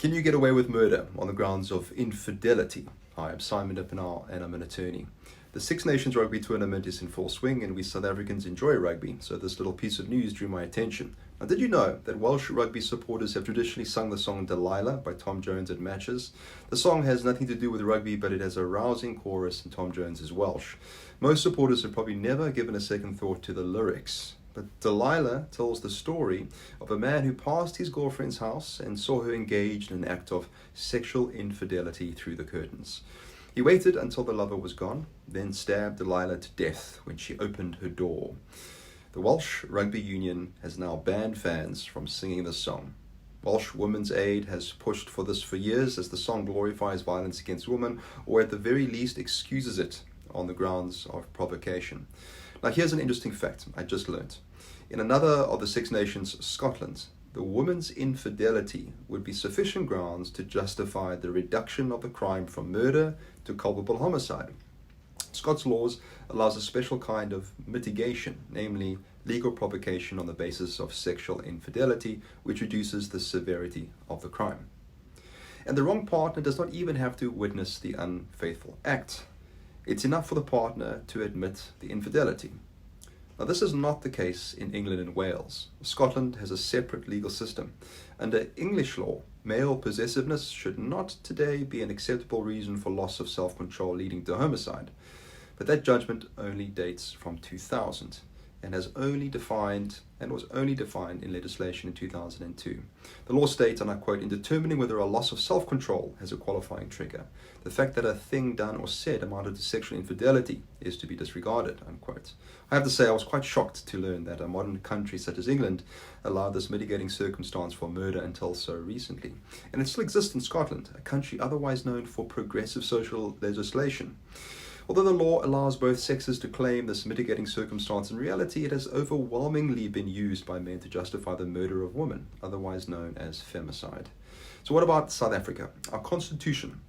Can you get away with murder on the grounds of infidelity? Hi, I'm Simon Dippenaar and I'm an attorney. The Six Nations Rugby Tournament is in full swing and we South Africans enjoy rugby, so this little piece of news drew my attention. Now, did you know that Welsh rugby supporters have traditionally sung the song Delilah by Tom Jones at matches? The song has nothing to do with rugby, but it has a rousing chorus and Tom Jones is Welsh. Most supporters have probably never given a second thought to the lyrics. But Delilah tells the story of a man who passed his girlfriend's house and saw her engaged in an act of sexual infidelity through the curtains. He waited until the lover was gone, then stabbed Delilah to death when she opened her door. The Welsh Rugby Union has now banned fans from singing this song. Welsh Women's Aid has pushed for this for years, as the song glorifies violence against women, or at the very least excuses it on the grounds of provocation. Now, here's an interesting fact I just learnt. In another of the Six Nations, Scotland, the woman's infidelity would be sufficient grounds to justify the reduction of the crime from murder to culpable homicide. Scots laws allows a special kind of mitigation, namely legal provocation on the basis of sexual infidelity, which reduces the severity of the crime. And the wrong partner does not even have to witness the unfaithful act. It's enough for the partner to admit the infidelity. Now, this is not the case in England and Wales. Scotland has a separate legal system. Under English law, male possessiveness should not today be an acceptable reason for loss of self-control leading to homicide. But that judgment only dates from 2000 and was only defined in legislation in 2002. The law states, and I quote, "In determining whether a loss of self-control has a qualifying trigger, the fact that a thing done or said amounted to sexual infidelity is to be disregarded," unquote. I have to say I was quite shocked to learn that a modern country such as England allowed this mitigating circumstance for murder until so recently. And it still exists in Scotland, a country otherwise known for progressive social legislation. Although the law allows both sexes to claim this mitigating circumstance, in reality it has overwhelmingly been used by men to justify the murder of women, otherwise known as femicide. So what about South Africa? Our constitution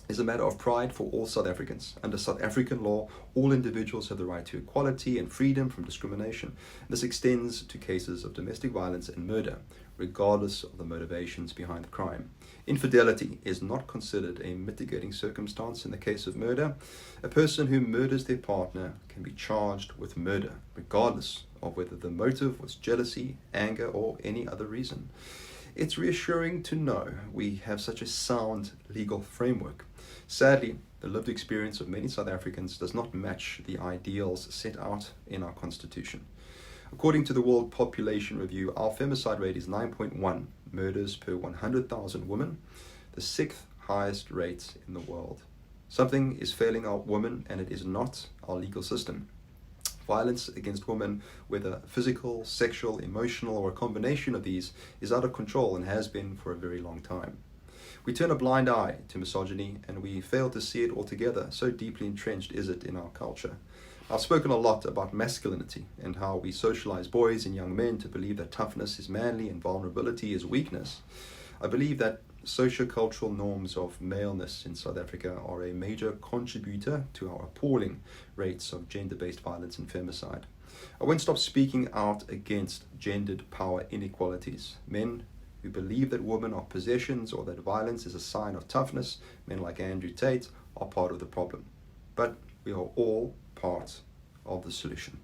is a matter of pride for all South Africans. Under South African law, all individuals have the right to equality and freedom from discrimination. This extends to cases of domestic violence and murder, regardless of the motivations behind the crime. Infidelity is not considered a mitigating circumstance in the case of murder. A person who murders their partner can be charged with murder, regardless of whether the motive was jealousy, anger, or any other reason. It's reassuring to know we have such a sound legal framework. Sadly, the lived experience of many South Africans does not match the ideals set out in our constitution. According to the World Population Review, our femicide rate is 9.1 murders per 100,000 women, the sixth highest rate in the world. Something is failing our women, and it is not our legal system. Violence against women, whether physical, sexual, emotional, or a combination of these, is out of control and has been for a very long time. We turn a blind eye to misogyny and we fail to see it altogether, so deeply entrenched is it in our culture. I've spoken a lot about masculinity and how we socialize boys and young men to believe that toughness is manly and vulnerability is weakness. I believe that sociocultural norms of maleness in South Africa are a major contributor to our appalling rates of gender-based violence and femicide. I won't stop speaking out against gendered power inequalities. Men who believe that women are possessions or that violence is a sign of toughness, men like Andrew Tate, are part of the problem. But we are all part of the solution.